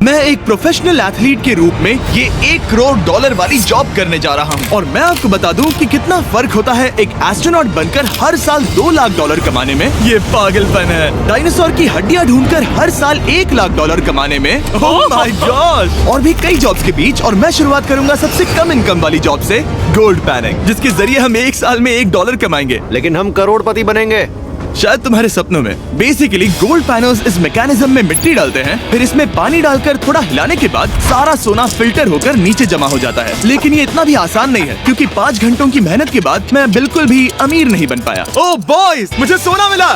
मैं एक professional athlete के रूप में ये $1 करोड़ वाली जॉब करने जा रहा हूँ। और मैं आपको बता दूँ कि कितना फर्क होता है एक एस्ट्रोनॉट बनकर हर साल $2 लाख कमाने में। ये पागलपन है। डायनासोर की हड्डियाँ ढूंढकर हर साल $1 लाख कमाने में। Oh my God. और भी कई जॉब्स के बीच, और मैं शुरुआत करूंगा सबसे कम इनकम वाली जॉब से, गोल्ड पैनिंग, जिसके जरिए हम एक साल में $1 कमाएंगे। लेकिन हम करोड़पति बनेंगे शायद तुम्हारे सपनों में। बेसिकली गोल्ड पैनल्स इस मैकेनिज्म में मिट्टी डालते हैं, फिर इसमें पानी डालकर थोड़ा हिलाने के बाद सारा सोना फिल्टर होकर नीचे जमा हो जाता है। लेकिन ये इतना भी आसान नहीं है, क्योंकि 5 घंटों की मेहनत के बाद मैं बिल्कुल भी अमीर नहीं बन पाया। ओह बॉयज, मुझे सोना मिला।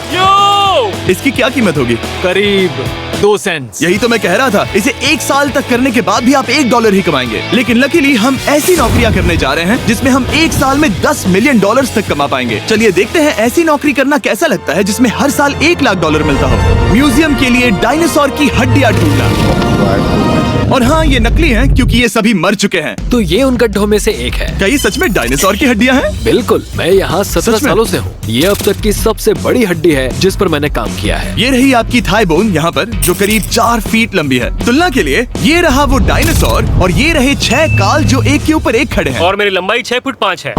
इसकी क्या कीमत होगी? करीब 2 सेंट्स। यही तो मैं कह रहा था। इसे 1 साल तक करने के बाद भी आप $1 ही कमाएंगे। लेकिन लकीली हम ऐसी नौकरियां करने जा रहे हैं जिसमें हम 1 साल में $10 मिलियन तक कमा पाएंगे। चलिए देखते हैं ऐसी नौकरी करना कैसा लगता है जिसमें हर साल $1 लाख मिलता हो। म्यूजियम के लिए डायनासोर की हड्डियां ढूंढना। और हाँ, ये नकली हैं क्योंकि ये सभी मर चुके हैं। तो ये उन गड्ढों में से एक है। क्या ये सच में डायनासोर की हड्डियां हैं? बिल्कुल, मैं यहाँ 17 सच में? सालों से हूँ। ये अब तक की सबसे बड़ी हड्डी है जिस पर मैंने काम किया है। ये रही आपकी थाई बोन यहाँ पर, जो करीब 4 फीट लंबी है। तुलना के लिए ये रहा वो डायनासोर, और ये रहे 6 काल जो एक के ऊपर एक खड़े हैं। और मेरी लंबाई 6 फुट 5 है।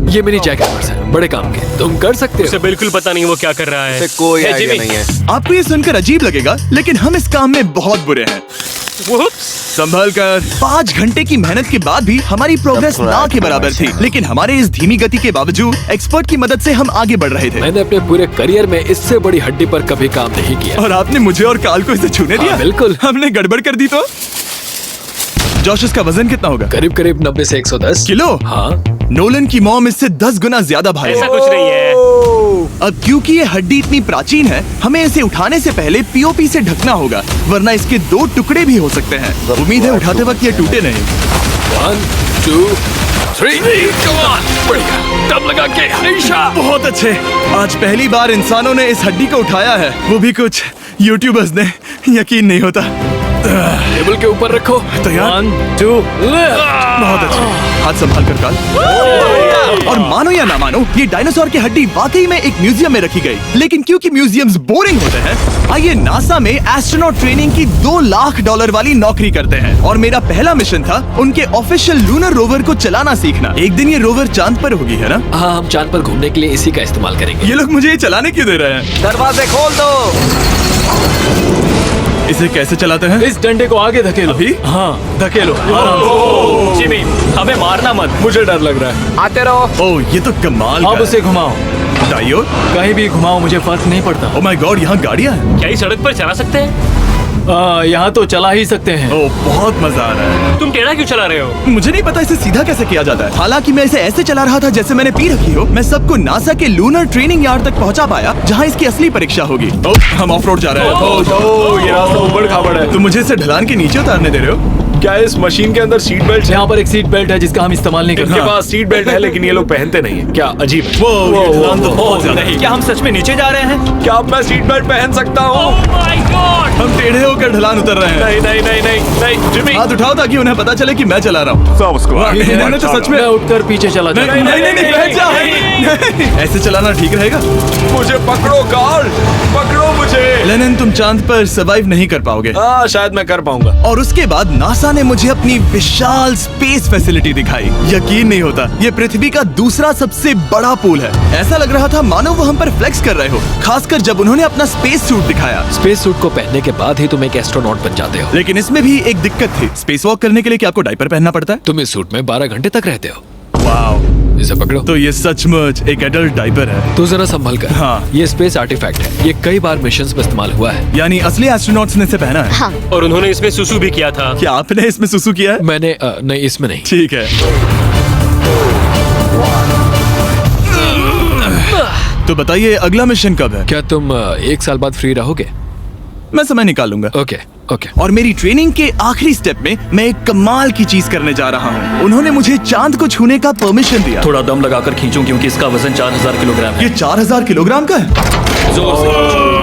ये मेरी जैकेटर्स है, बड़े काम के। तुम कर सकते उसे हो। बिल्कुल पता नहीं वो क्या कर रहा है। कोई Hey, आइडिया Jimmy। नहीं है। आपको ये सुनकर अजीब लगेगा, लेकिन हम इस काम में बहुत बुरे हैं। संभल कर। 5 घंटे की मेहनत के बाद भी हमारी प्रोग्रेस ना के बराबर थी। लेकिन हमारे इस धीमी गति के बावजूद एक्सपर्ट की मदद से हम आगे बढ़ रहे थे। मैंने अपने पूरे करियर में इससे बड़ी हड्डी पर कभी काम नहीं किया। और आपने मुझे और काल को इसे छूने दिया? बिल्कुल। हमने गड़बड़ कर दी तो? जोश, इसका वजन कितना होगा? करीब करीब 90 से 110 किलो। हाँ। नोलन की मॉम इससे 10 गुना ज्यादा भारी ऐसा है। कुछ नहीं है। अब क्योंकि ये हड्डी इतनी प्राचीन है, हमें इसे उठाने से पहले पीओपी से ढकना होगा, वरना इसके 2 टुकड़े भी हो सकते हैं। उम्मीद है उठाते वक्त ये टूटे नहीं। 1 2 3 come on। बढ़िया, दम लगा के हमेशा। बहुत अच्छे। आज पहली बार इंसानों ने इस हड्डी को उठाया है, वो भी कुछ यूट्यूबर्स ने। यकीन नहीं होता। टेबल के ऊपर रखो। तैयार? 1 2 बहुत अच्छे। हाथ संभाल कर काल। और मानो या ना मानो, ये डायनासोर की हड्डी वाकई में एक म्यूजियम में रखी गई। लेकिन क्योंकि म्यूजियम्स बोरिंग होते हैं, आइए नासा में एस्ट्रोनॉट ट्रेनिंग की $2 लाख वाली नौकरी करते हैं। और मेरा पहला मिशन था उनके ऑफिशियल लूनर रोवर को चलाना सीखना। एक दिन ये रोवर चांद पर होगी, है ना? हाँ, हम चांद पर घूमने के लिए इसी का इस्तेमाल करेंगे। ये लोग मुझे ये चलाने क्यों दे रहे हैं? दरवाजे खोल दो। इसे कैसे चलाते हैं? इस डंडे को आगे धकेलो। अभी? हाँ। धकेलो। जिमी, हमें मारना मत। मुझे डर लग रहा है। आते रहो। ओह, ये तो कमाल अब का उसे घुमाओ। है। दाईं ओर? कहीं भी घुमाओ, मुझे फर्क नहीं पड़ता। ओह माय गॉड, यहाँ गाड़ियाँ हैं। क्या इस सड़क पर चला सकते हैं? यहाँ तो चला ही सकते हैं। ओह, बहुत मजा आ रहा है। तुम टेढ़ा क्यों चला रहे हो? मुझे नहीं पता इसे सीधा कैसे किया जाता है। हालांकि मैं इसे ऐसे चला रहा था जैसे मैंने पी रखी हो। मैं सबको नासा के लूनर ट्रेनिंग यार्ड तक पहुंचा पाया, जहां इसकी असली परीक्षा होगी। ओह, हम ऑफ रोड जा रहे हैं। ओह, ये रास्ता ऊबड़ खाबड़ है। तुम मुझे इसे ढलान के नीचे उतारने दे रहे हो? क्या इस मशीन के अंदर सीट बेल्ट है? यहाँ पर एक सीट बेल्ट है जिसका हम इस्तेमाल नहीं करते। इनके पास सीट बेल्ट है लेकिन ये लोग पहनते नहीं है। क्या अजीब है। वो, ये ढलान तो बहुत ज्यादा है। क्या हम सच में नीचे जा रहे हैं? क्या अब मैं सीट बेल्ट पहन सकता हूँ? Oh my God! हम टेढ़े होकर ढलान उतर रहे हैं। नहीं नहीं नहीं नहीं नहीं जिमी। हाथ उठाओ ताकि उन्हें पता चले कि मैं चला रहा हूँ। इन्होंने तो सच में। मैं उठकर पीछे चला नहीं जाता नहीं नहीं, बैठ जा। नहीं। ऐसे चलाना ठीक रहेगा? मुझे पकड़ो कार्ल, पकड़ो मुझे। लेनिन, तुम चांद पर सर्वाइव नहीं कर पाओगे। हाँ, शायद मैं कर पाऊंगा। और उसके बाद नासा ने मुझे अपनी विशाल स्पेस फैसिलिटी दिखाई। यकीन नहीं होता, ये पृथ्वी का दूसरा सबसे बड़ा पूल है। ऐसा लग रहा था मानो वो हम पर फ्लेक्स कर रहे हो, खासकर जब उन्होंने अपना स्पेस सूट दिखाया। स्पेस सूट को पहनने के बाद ही तुम एक एस्ट्रोनॉट बन जाते हो। लेकिन इसमें भी एक दिक्कत थी। स्पेस वॉक करने के लिए क्या आपको डायपर पहनना पड़ता है? तुम इस सूट में 12 घंटे तक रहते हो। वाओ, इसे पकड़ो। तो ये सचमुच एक एडल्ट डायपर है। तो जरा संभल कर। हाँ। ये स्पेस आर्टिफैक्ट है। ये कई बार मिशंस में इस्तेमाल हुआ है। यानी असली एस्ट्रोनॉट्स ने इसे पहना है। हाँ। और उन्होंने इसमें सुसु भी किया था। क्या आपने इसमें सुसु किया है? मैंने नहीं, इसमें नहीं। ठीक है। तो बताइए अगला मिशन कब है? क्या तुम 1 साल बाद फ्री रहोगे? मैं समय निकाल लूंगा। Okay okay. और मेरी ट्रेनिंग के आखिरी स्टेप में मैं एक कमाल की चीज करने जा रहा हूँ। उन्होंने मुझे चांद को छूने का परमिशन दिया। थोड़ा दम लगाकर खींचूं क्योंकि इसका वजन 4000 किलोग्राम है। ये 4000 किलोग्राम का है। जोर से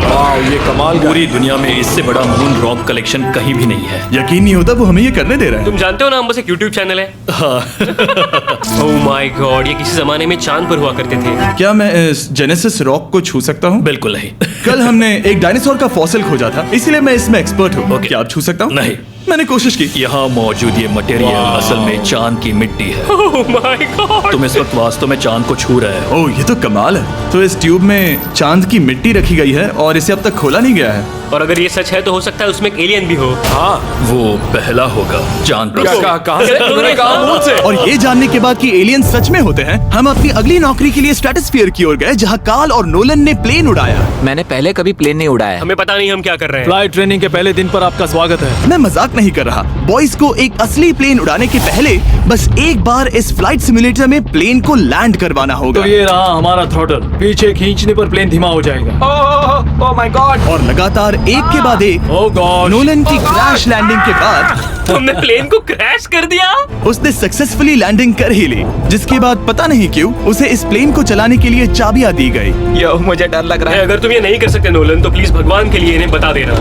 वाह, ये कमाल का पूरी दुनिया में इससे बड़ा मून रॉक कलेक्शन कहीं भी नहीं है। यकीन नहीं होता वो हमें ये करने दे रहा है। तुम जानते हो ना, हम बस एक यूट्यूब चैनल है। ओह माय गॉड, ये किसी जमाने में चांद पर हुआ करते थे। क्या मैं इस जेनेसिस रॉक को छू सकता हूँ? बिल्कुल नहीं। कल हमने एक डायनासोर का फॉसिल खोजा था, इसलिए मैं इसमें एक्सपर्ट हूँ। क्या आप छू सकता हूँ? नहीं। मैंने कोशिश की। यहाँ मौजूद ये मटेरियल असल में चांद की मिट्टी है। ओह माय गॉड, तुम इस वक्त वास्तव में चांद को छू रहे हो। ओह, ये तो कमाल है। तो इस ट्यूब में चांद की मिट्टी रखी गई है और इसे अब तक खोला नहीं गया है। और अगर ये सच है तो हो सकता है उसमें एक एलियन भी हो। हाँ, वो पहला होगा चांद पर। क्या कहा? कहाँ से? तुमने कहा मुंह से? और ये जानने के बाद कि एलियन सच में होते हैं, हम अपनी अगली नौकरी के लिए स्ट्रेटोस्फीयर की ओर गए, जहाँ कार्ल और नोलन ने प्लेन उड़ाया। मैंने पहले कभी प्लेन नहीं उड़ाया। हमें पता नहीं हम क्या कर रहे हैं। फ्लाइट ट्रेनिंग के पहले दिन पर आपका स्वागत है। मैं मजाक नहीं कर रहा। बॉयज को एक असली प्लेन उड़ाने के पहले बस एक बार इस फ्लाइट सिमुलेटर में प्लेन को लैंड करवाना होगा। तो ये रहा हमारा थ्रॉटल। पीछे खींचने पर प्लेन धीमा हो जाएगा। Oh my God. और लगातार एक के बाद एक ओह गॉड। नोलन की क्रैश लैंडिंग के बाद तुमने प्लेन को क्रैश कर दिया। उसने सक्सेसफुली लैंडिंग कर ही ली, जिसके बाद पता नहीं क्यों उसे इस प्लेन को चलाने के लिए चाबियां दी गई। यो, मुझे डर लग रहा है। अगर तुम ये नहीं कर सकते नोलन, तो प्लीज भगवान के लिए इन्हें बता देना।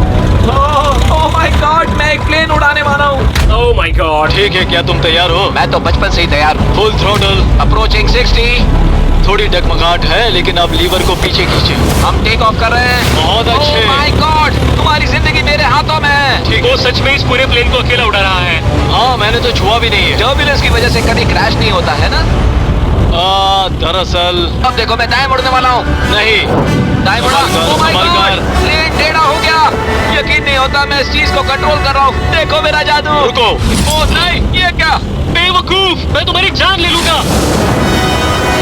ओह माय गॉड, मैं एक प्लेन उड़ाने वाला हूँ। Oh my God. ठीक है, क्या तुम तैयार हो? मैं तो बचपन से ही तैयार हूँ। Full throttle, approaching 60। थोड़ी डगमगाहट है लेकिन अब लीवर को पीछे खींचे। हम टेक ऑफ कर रहे हैं। बहुत अच्छे। ओह माय गॉड, तुम्हारी जिंदगी मेरे हाथों में है। ठीक वो है। सच में इस पूरे प्लेन को अकेला उड़ा रहा है। हाँ, मैंने तो छुआ भी नहीं है। टर्बुलेंस की वजह से कभी क्रैश नहीं होता है ना। दरअसल अब देखो, मैं दाएं मुड़ने वाला हूँ। नहीं। दाएं मुड़ा। संभाल कर, ओह माय संभाल गॉड, कर। प्लेन टेढ़ा हो गया। यकीन नहीं होता मैं इस चीज को कंट्रोल कर रहा हूँ। देखो मेरा जादू। रुको। ओह नहीं, ये क्या? बेवकूफ, मैं तुम्हारी जान ले लूंगा।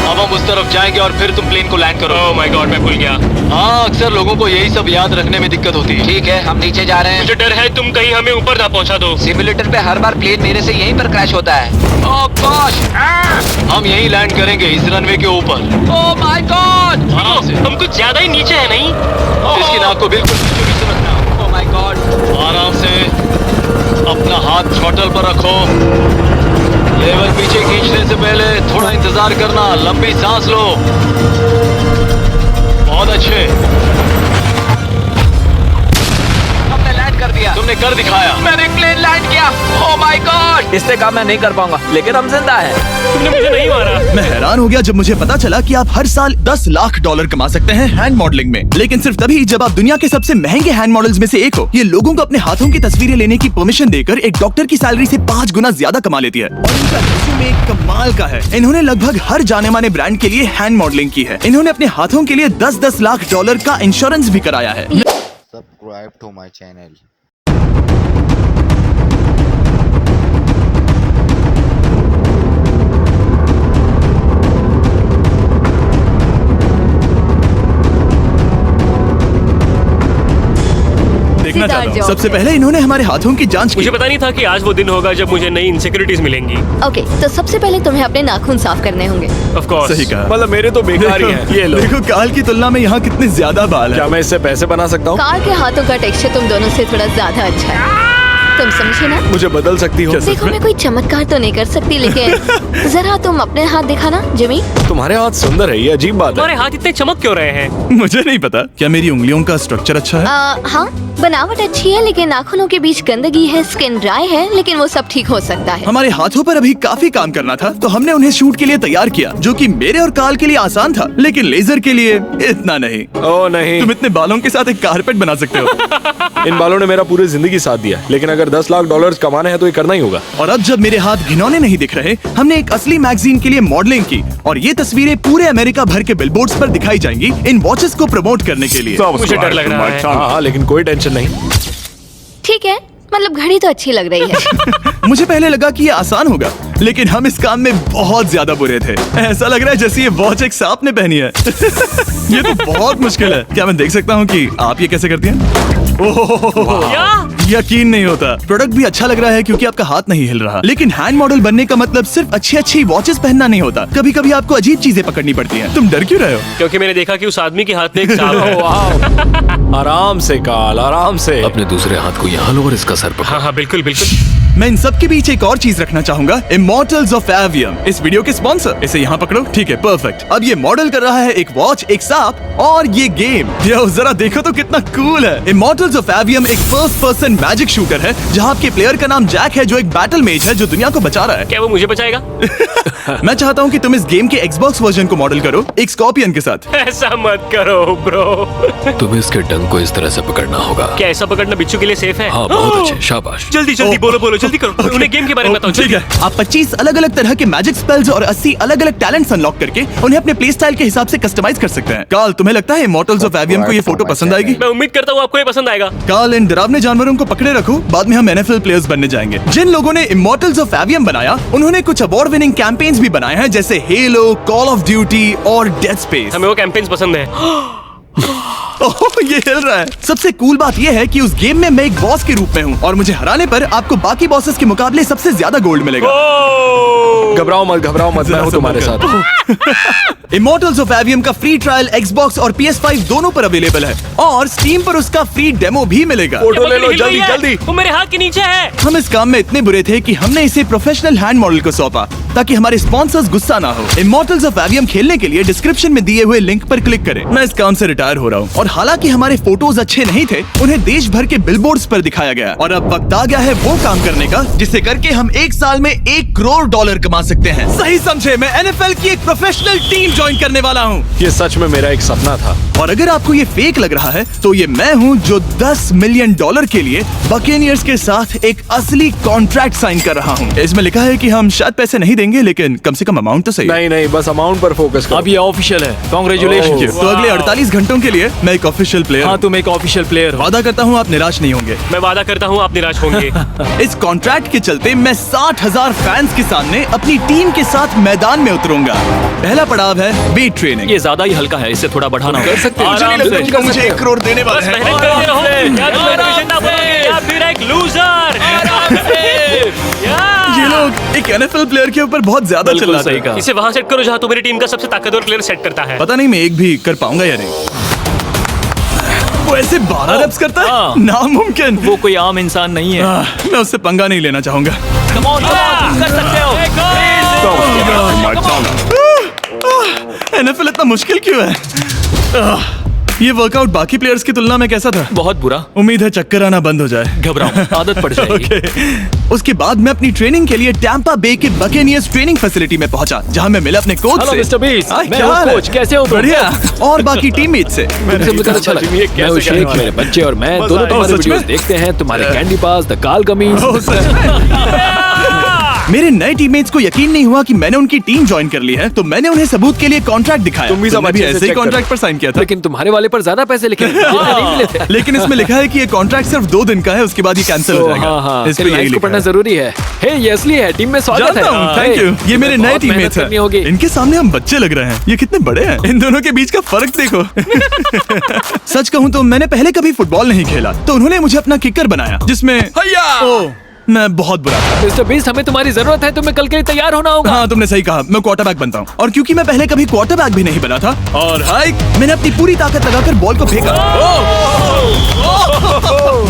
अब हम उस तरफ जाएंगे और फिर तुम प्लेन को लैंड करो। ओह माय गॉड, मैं भूल गया। हाँ, अक्सर लोगों को यही सब याद रखने में दिक्कत होती है। ठीक है, हम नीचे जा रहे हैं। मुझे डर है तुम कहीं हमें ऊपर ना पहुंचा दो। सिमुलेटर पे हर बार प्लेन मेरे से यहीं पर क्रैश होता है। ओह गॉश। हम यहीं लैंड करेंगे, इस रनवे के ऊपर। Oh my God. आराम से। हम कुछ ज्यादा ही नीचे है नहीं? इसकी नाक को बिल्कुल बीचों-बीच से रखना। Oh my God. आराम से अपना हाथ थ्रॉटल पर रखो। लेवल पीछे खींचने से पहले थोड़ा इंतजार करना। लंबी सांस लो। बहुत अच्छे। हमने लैंड कर दिया। तुमने कर दिखाया। मैंने प्लेन लैंड किया। Oh my God. इससे काम मैं नहीं कर पाऊंगा, लेकिन हम जिंदा हैं। तुमने मुझे नहीं मारा। मैं हैरान हो गया जब मुझे पता चला कि आप हर साल 10 लाख डॉलर कमा सकते हैं हैंड मॉडलिंग में, लेकिन सिर्फ तभी जब आप दुनिया के सबसे महंगे हैंड मॉडल्स में से एक हो। ये लोगों को अपने हाथों की तस्वीरें लेने की परमिशन देकर एक डॉक्टर की सैलरी से 5 गुना ज्यादा कमा लेती है। और इनका रेज्यूमे एक कमाल का है। इन्होंने लगभग हर जाने माने ब्रांड के लिए हैंड मॉडलिंग की है। इन्होंने अपने हाथों के लिए 10-10 लाख डॉलर का इंश्योरेंस भी कराया है। Subscribe to my channel. देखना चाहता हूँ। सबसे पहले इन्होंने हमारे हाथों की जांच की। मुझे पता नहीं था कि आज वो दिन होगा जब मुझे नई इनसिक्योरिटीज मिलेंगी। ओके, तो सबसे पहले तुम्हें अपने नाखून साफ करने होंगे। Of course. सही कहा। मतलब मेरे तो बेकार ही हैं। ये लो। देखो काल की तुलना में यहाँ कितने ज्यादा बाल क्या हैं। मैं इससे पैसे बना सकता हूँ? कार के हाथों का टेक्सचर तुम दोनों से थोड़ा ज्यादा अच्छा है। तुम समझे ना? मुझे बदल सकती हो? देखो, मैं कोई चमत्कार तो नहीं कर सकती, लेकिन जरा तुम अपने हाथ दिखाना जिमी। तुम्हारे हाथ सुंदर है, ये अजीब बात है। तुम्हारे हाथ इतने चमक क्यों रहे हैं? मुझे नहीं पता। क्या मेरी उंगलियों का स्ट्रक्चर अच्छा है? हाँ, बनावट अच्छी है, लेकिन नाखूनों के बीच गंदगी है, स्किन ड्राई है, लेकिन वो सब ठीक हो सकता है। हमारे हाथों पर अभी काफी काम करना था, तो हमने उन्हें शूट के लिए तैयार किया, जो कि मेरे और काल के लिए आसान था, लेकिन लेजर के लिए इतना नहीं। ओह नहीं। तुम इतने बालों के साथ एक कारपेट बना सकते हो। इन बालों ने मेरा पूरी जिंदगी साथ दिया, लेकिन अगर 10 लाख डॉलर कमाने हैं तो ये करना ही होगा। और अब जब मेरे हाथ घिनौने नहीं दिख रहे, हमने एक असली मैगजीन के लिए मॉडलिंग की, और ये तस्वीरें पूरे अमेरिका भर के बिलबोर्ड्स पर दिखाई जाएंगी इन वॉचेस को प्रमोट करने के लिए। मुझे डर लग रहा है। हाँ, लेकिन कोई टेंशन नहीं। ठीक है, मतलब घड़ी तो अच्छी लग रही है। मुझे पहले लगा कि ये आसान होगा, लेकिन हम इस काम में बहुत ज्यादा बुरे थे। ऐसा लग रहा है जैसे ये वॉच एक सांप ने पहनी है। ये तो बहुत मुश्किल है। क्या मैं देख सकता हूँ कि आप ये कैसे करती हैं? ओह, क्या? यकीन नहीं होता। प्रोडक्ट भी अच्छा लग रहा है क्योंकि आपका हाथ नहीं हिल रहा, लेकिन हैंड मॉडल बनने का मतलब सिर्फ अच्छी वॉचेस पहनना नहीं होता। कभी कभी आपको अजीब चीजें पकड़नी पड़ती हैं। तुम डर क्यों रहे हो? क्योंकि मैंने देखा कि उस आदमी के हाथ में एक सांप है। वाह। आराम से काल, आराम से। अपने दूसरे हाथ को यहाँ लो और इसका सर पकड़ो। हाँ हाँ, बिल्कुल बिल्कुल। मैं इन सब के बीच एक और चीज रखना चाहूंगा, इमॉर्टल्स ऑफ एवियम, इस वीडियो के स्पॉन्सर। इसे यहाँ पकड़ो, ठीक है, परफेक्ट। अब ये मॉडल कर रहा है एक वॉच, एक सांप और ये गेम। यो जरा देखो तो कितना कूल है। इमॉर्टल्स ऑफ एवियम एक फर्स्ट पर्सन मैजिक शूटर है जहाँ आपके प्लेयर का नाम जैक है, जो एक बैटल मेज है जो दुनिया को बचा रहा है। क्या वो मुझे बचाएगा? मैं चाहता हूँ कि तुम इस गेम के Xbox वर्जन को मॉडल करो एक स्कॉर्पियन के साथ। ऐसा मत करो ब्रो। तुम्हें इसके डंक को इस तरह से पकड़ना होगा। क्या ऐसा पकड़ना बिच्छू के लिए सेफ है? हाँ, बहुत अच्छे, शाबाश। जल्दी जल्दी बोलो बोलो, जल्दी करो, उन्हें गेम के बारे में बताओ। ठीक है, आप 25 अलग अलग तरह के मैजिक स्पेल्स और 80 अलग अलग टैलेंट्स अनलॉक करके उन्हें अपने प्ले स्टाइल के हिसाब से कस्टमाइज कर सकते हैं। कार्ल, तुम्हें लगता है इमॉर्टल्स ऑफ एवियम को ये फोटो पसंद आएगी? मैं उम्मीद करता हूँ आपको ये पसंद आएगा। कार्ल, इन डरावने जानवरों को पकड़े रखो, बाद में हम NFL प्लेयर्स बनने जाएंगे। जिन लोगों ने इमॉर्टल्स ऑफ एवियम बनाया उन्होंने कुछ अवार्ड विनिंग कैंपेन्स भी बनाए हैं, जैसे हेलो, कॉल ऑफ ड्यूटी और डेड स्पेस। हमें वो कैंपेन्स पसंद है। ओह, ये हिल रहा है। सबसे कूल बात ये है कि उस गेम में मैं एक बॉस के रूप में हूँ और मुझे हराने पर आपको बाकी बॉसेस के मुकाबले सबसे ज्यादा गोल्ड मिलेगा। घबराओ मत, मैं हूँ तुम्हारे साथ। इमॉर्टल्स ऑफ एवियम का फ्री ट्रायल Xbox और PS5 दोनों पर अवेलेबल है और Steam पर उसका फ्री डेमो भी मिलेगा। फोटो ले लो, जल्दी जल्दी। वो मेरे हाथ के नीचे है। हम इस काम में इतने बुरे थे कि हमने इसे प्रोफेशनल हैंड मॉडल को सौंपा ताकि हमारे स्पॉन्सर्स गुस्सा ना हो। इमॉर्टल्स ऑफ एवियम खेलने के लिए डिस्क्रिप्शन में दिए हुए लिंक पर क्लिक करें। मैं इस काम से रिटायर हो रहा हूँ और हालांकि हमारे फोटोज अच्छे नहीं थे, उन्हें देश भर के बिलबोर्ड्स पर दिखाया गया और अब वक्त आ गया है वो काम करने का जिसे करके हम एक साल में $1 करोड़ कमा सकते हैं। सही समझे, मैं NFL की एक प्रोफेशनल टीम ज्वाइन करने वाला हूँ। ये सच में मेरा एक सपना था। और अगर आपको ये फेक लग रहा है तो ये मैं हूँ जो $10 मिलियन के लिए बकेनियर्स के साथ एक असली कॉन्ट्रैक्ट साइन कर रहा हूँ। इसमें लिखा है कि हम शायद पैसे नहीं देंगे, लेकिन कम से कम अमाउंट तो सही। नहीं, बस अमाउंट पर फोकस करो। अब ये ऑफिशियल है। कांग्रेचुलेशन। तो अगले 48 घंटों के लिए मैं एक ऑफिशियल प्लेयर हाँ, तुम एक ऑफिशियल प्लेयर हो। वादा करता हूँ आप निराश नहीं होंगे। मैं वादा करता हूँ आप निराश होंगे। इस कॉन्ट्रैक्ट के चलते मैं 60,000 फैंस के सामने अपनी टीम के साथ मैदान में उतरूंगा। पहला पड़ाव है वेट ट्रेनिंग। ये ज्यादा ही हल्का है, इसे थोड़ा बढ़ाना कर सकते हो। मुझे $1 करोड़ देने वाले बस हैं। मेहनत करते रहो। या तुम एक विजेता बनोगे या फिर एक लूजर। ये लोग एक NFL प्लेयर के ऊपर बहुत ज्यादा बिल्कुल चिल्लाते सही हैं। कहा। इसे वहाँ सेट करो जहाँ तुम्हारी टीम का सबसे ताकतवर प्लेयर सेट करता है। पता नहीं मैं एक भी कर पाऊंगा या नहीं। वो ऐसे 12 रेप्स करता है, हाँ। नामुमकिन। वो कोई आम इंसान नहीं है। मैं उससे पंगा नहीं लेना चाहूंगा। Come on, तुम कर सकते हो। NFL इतना मुश्किल क्यों है? ये वर्कआउट बाकी प्लेयर्स की तुलना में कैसा था? बहुत बुरा। उम्मीद है चक्कर आना बंद हो जाए। घबराओ, आदत पड़ जाएगी। Okay. उसके बाद मैं अपनी ट्रेनिंग के लिए टैंपा बे के बकेनियर्स ट्रेनिंग फैसिलिटी में पहुंचा, जहां मैं मिला अपने कोच हेलो से। मिस्टर बीस्ट, हाय, मैं क्या हूँ हाल है? कोच, कैसे हो तुम? बढ़िया। और बाकी टीममेट से। तुमसे मिलकर अच्छा लगा। मैं वो शेख, मेरे बच्चे और मैं दोनों तुम्हारे सच में? वीडियोस देखते हैं। तुम्हारे कैंडी पास, द काल कमीज। ओह, मेरे नए टीममेट्स को यकीन नहीं हुआ कि मैंने उनकी टीम ज्वाइन कर ली है, तो मैंने उन्हें सबूत के लिए कॉन्ट्रैक्ट दिखाया। तुम भी सब तुमने अच्छे से ऐसे ही check कॉन्ट्रैक्ट करो। पर साइन किया था। लेकिन तुम्हारे वाले पर ज्यादा पैसे लिखे नहीं मिले थे। लेकिन इसमें लिखा है कि ये कॉन्ट्रैक्ट सिर्फ 2 दिन का है, उसके बाद ये कैंसिल हो जाएगा। हाँ, इस पे यही इसको लिखा पढ़ना है। जरूरी है। हे, ये असली है, टीम में स्वागत है। जानता हूँ, थैंक यू। ये मेरे नए टीममेट्स करनी होगी। हैं। इनके सामने हम बच्चे लग रहे हैं। ये कितने बड़े हैं। इन दोनों के बीच का फर्क देखो। सच कहूँ तो मैंने पहले कभी फुटबॉल नहीं खेला, तो उन्होंने मुझे अपना किकर बनाया, जिसमें ओह, मैं बहुत बुरा था। मिस्टर बीस्ट, हमें तुम्हारी जरूरत है। तुम्हें कल के लिए तैयार होना होगा। हाँ, तुमने सही कहा। मैं क्वार्टरबैक बनता हूँ और क्योंकि मैं पहले कभी क्वार्टरबैक भी नहीं बना था और हाइक, मैंने अपनी पूरी ताकत लगाकर बॉल को फेंका।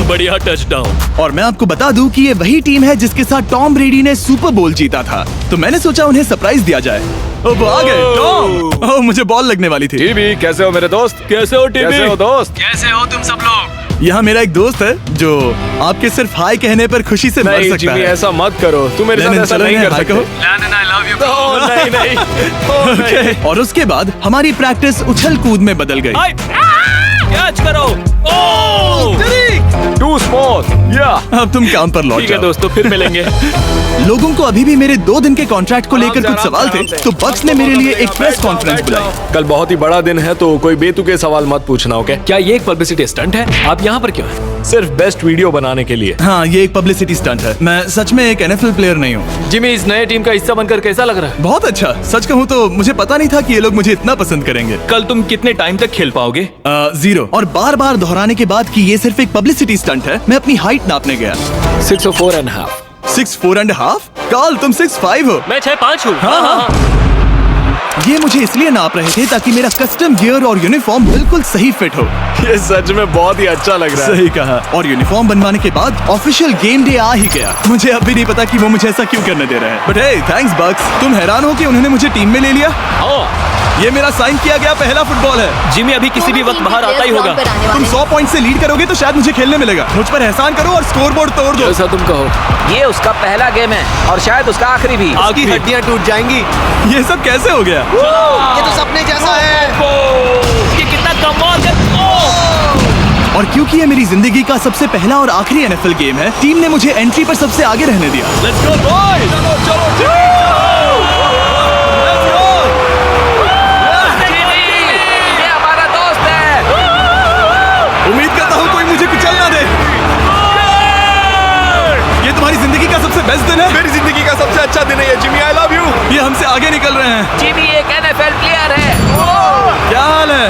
बढ़िया टचडाउन। और मैं आपको बता दूं कि ये वही टीम है जिसके साथ टॉम ब्रेडी ने सुपर बोल जीता था, तो मैंने सोचा उन्हें सरप्राइज दिया जाए। ओ, वो आ गए टॉम। ओह, मुझे बॉल लगने वाली थी। टीबी, कैसे हो मेरे दोस्त? कैसे हो टीबी? कैसे हो दोस्त? कैसे हो तुम सब लोग? यहाँ मेरा एक दोस्त है जो आपके सिर्फ हाय कहने पर खुशी से मर नहीं सकता जिमी, है। ऐसा मत करो। तुम मेरे साथ लेनिन, ऐसा चलो नहीं इन्हें कर हाय सकते। कहो। ओह, नहीं। ओह, नहीं। Okay. और उसके बाद हमारी प्रैक्टिस उछल कूद में बदल गई। कैच करो। ओह! Too smooth. Yeah. अब तुम काम पर लौट ठीक है जाओ। दोस्तों, फिर मिलेंगे। लोगों को अभी भी मेरे 2 दिन के कॉन्ट्रैक्ट को लेकर कुछ आराम से, सवाल थे, आराम से। तो बक्स ने मेरे लिए एक प्रेस कॉन्फ्रेंस बुलाई। कल बहुत ही बड़ा दिन है, तो कोई बेतुके सवाल मत पूछना, ओके? क्या ये एक पब्लिसिटी स्टंट है? आप यहाँ पर क्यों हैं? सिर्फ बेस्ट वीडियो बनाने के लिए। हाँ, ये एक पब्लिसिटी स्टंट है। मैं सच में एक NFL प्लेयर नहीं हूँ। जिमी, इस नए टीम का हिस्सा बनकर कैसा लग रहा है? बहुत अच्छा। सच कहूँ तो मुझे पता नहीं था कि ये लोग मुझे इतना पसंद करेंगे। कल तुम कितने टाइम तक खेल पाओगे? 0। और बार बार दोहराने के बाद कि ये सिर्फ एक पब्लिसिटी स्टंट है, मैं अपनी हाइट नापने गया। 6'4.5". 6'4.5"? कार्ल, तुम 6'5" हो। मैं 6'5" हूँ। हाँ, हाँ। ये मुझे इसलिए नाप रहे थे ताकि मेरा कस्टम गियर और यूनिफॉर्म बिल्कुल सही फिट हो। ये सच में बहुत ही अच्छा लग रहा है। सही कहा। और यूनिफॉर्म बनवाने के बाद ऑफिशियल गेम डे आ ही गया। मुझे अब भी नहीं पता कि वो मुझे ऐसा क्यों करने दे रहे हैं। बट हे, थैंक्स बक्स। तुम हैरान हो कि उन्होंने मुझे टीम में ले लिया? ये मेरा साइन किया गया पहला फुटबॉल है। जिमी अभी किसी भी वक्त बाहर आता ही होगा। तुम 100 पॉइंट से लीड करोगे तो शायद मुझे खेलने मिलेगा। मुझ पर एहसान करो और स्कोर बोर्ड तोड़ दो। जैसा तुम कहो। ये उसका पहला गेम है और शायद उसका आखिरी भी। आपकी हड्डियां टूट जाएंगी। ये सब कैसे हो गया? ये तो सपने जैसा है। ये कितना कमाल है। और क्योंकि ये मेरी जिंदगी का सबसे पहला और आखिरी NFL गेम है, टीम ने मुझे एंट्री पर सबसे आगे रहने दिया। Let's go boys. चलो ये हमारा दोस्त है। उम्मीद करता हूँ कोई मुझे कुचल ना दे। ये तुम्हारी जिंदगी का सबसे बेस्ट दिन है। मेरी जिंदगी का सबसे अच्छा दिन है ये जिमी। I love you. ये हमसे आगे निकल रहे हैं। जिमी एक NFL प्लेयर है। क्या हाल है?